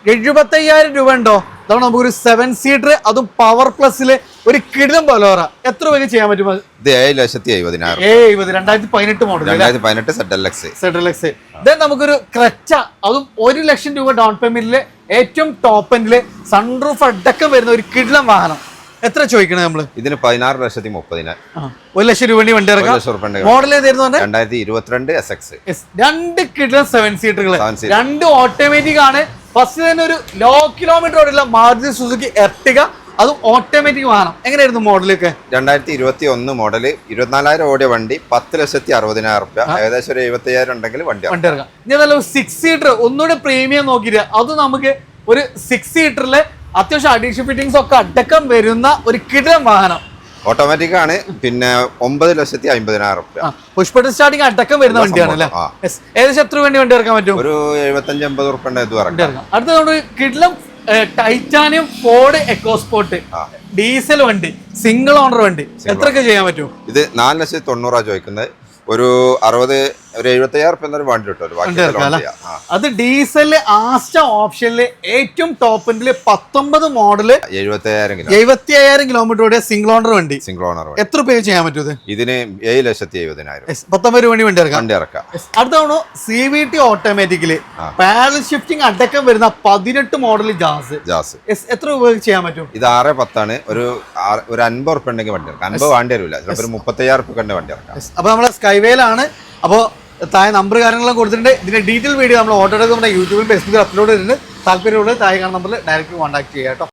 75,000 രൂപ ഉണ്ടോ? അതാണ് നമുക്കൊരു 7 സീറ്റർ, അതും പവർ പ്ലസില് ഒരു കിടിലം ബൊലേറോ. എത്ര രൂപയ്ക്ക് ചെയ്യാൻ പറ്റും? ഇത് 7,70,000. 2018 മോഡൽ, 2018 ZLX. ഇത് നമുക്കൊരു ക്രെറ്റ, അതും 1 ലക്ഷം രൂപ ഡൗൺ പേയ്മെന്റില് ഏറ്റവും ടോപ്പ് എൻഡില് സൺറൂഫ് അടക്കം വരുന്ന ഒരു കിടിലം വാഹനം. എത്ര ചോദിക്കണേ നമ്മള്? ഇതിന് 16,30,000. 1 ലക്ഷം രൂപ വണ്ടി ഇറക്കാം. മോഡൽ ഏതായിരുന്നു? 2022 SX. 2 കിടിലം 7 സീറ്ററുകൾ, 2 ഓട്ടോമാറ്റിക് ആണ്. ഫസ്റ്റ് തന്നെ ഒരു ലോ കിലോമീറ്റർ ഓടില്ല മാരുതി സുസുക്കി എർട്ടിക, അതും ഓട്ടോമാറ്റിക് വാഹനം. എങ്ങനെയായിരുന്നു മോഡലൊക്കെ? 2021 മോഡല്, 24,000 ഓടിയ വണ്ടി, 10,60,000 രൂപ. ഏകദേശം ഒരു 75,000 ഉണ്ടെങ്കിൽ വണ്ടി ഇറക്കാം. ഇനി നല്ല 6 സീറ്റർ ഒന്നുകൂടെ പ്രീമിയം നോക്കിയിട്ട് അത് നമുക്ക് ഒരു 6 സീറ്ററില് അത്യാവശ്യം അഡീഷണൽ ഫിറ്റിംഗ്സ് ഒക്കെ അടക്കം വരുന്ന ഒരു കിടിലം വാഹനം. ഓട്ടോമാറ്റിക് ആണ്. പിന്നെ 9,50,000 രൂപ. പുഷ്പ സ്റ്റാർട്ടിംഗ് അടക്കം വരുന്ന വണ്ടിയാണ് അല്ലേ? ഏകദേശം എത്ര വണ്ടി ഇറക്കാൻ പറ്റും? ഒരു 75-80 രൂപ ഇത് ഇറക്കാം. അടുത്ത നമ്മൾ കിടിലം ടൈറ്റാനിയം ഫോർഡ് എക്കോസ്പോർട്ട് ഡീസൽ വണ്ടി, സിംഗിൾ ഓണർ വണ്ടി. എത്രയൊക്കെ ചെയ്യാൻ പറ്റും? ഇത് 4,90,000 ചോദിക്കുന്നത്. ഒരു 75,000 രൂപ വണ്ടി കിട്ടും. അത് ഡീസലില് ആസ്റ്റ ഓപ്ഷനില് ഏറ്റവും ടോപ്പ് എൻഡില് 19 മോഡല് 75,000 കിലോമീറ്റർ ഓടിയ സിംഗിൾ ഓണർ വണ്ടി. എത്ര രൂപ ചെയ്യാൻ പറ്റും? ഇതിന് 7,70,000. 19 രൂപ വണ്ടി ഇറക്കാം. അടുത്താണ് CVT ഓട്ടോമാറ്റിക്കല് പാഡൽ ഷിഫ്റ്റിംഗ് അടക്കം വരുന്ന 18 മോഡൽ ജാസ്. എത്ര രൂപ ചെയ്യാൻ പറ്റും? ഇത് 6,10 ഒരു 50 രൂപ ഉണ്ടെങ്കിൽ വണ്ടി ഇറക്കാം. 50 വേണ്ടി വരില്ല, ചിലപ്പോൾ ഒരു 35,000 രൂപ വണ്ടി ഇറക്കാം. അപ്പൊ നമ്മളെ സ്കൈവേയിലാണ്. അപ്പോൾ താഴെ നമ്പർ കാര്യങ്ങളെല്ലാം കൊടുത്തിട്ടുണ്ട്. ഇതിന്റെ ഡീറ്റെയിൽ വീഡിയോ നമ്മൾ ഓട്ടോയുടെ നമ്മുടെ യൂട്യൂബിൽ ഫേസ്ബുക്കിൽ അപ്ലോഡ് ചെയ്തിട്ടുണ്ട്. താല്പര്യമുള്ളത് താഴെ കാണുന്ന നമ്പറിൽ ഡയറക്റ്റ് കോൺടാക്ട് ചെയ്യാം കേട്ടോ.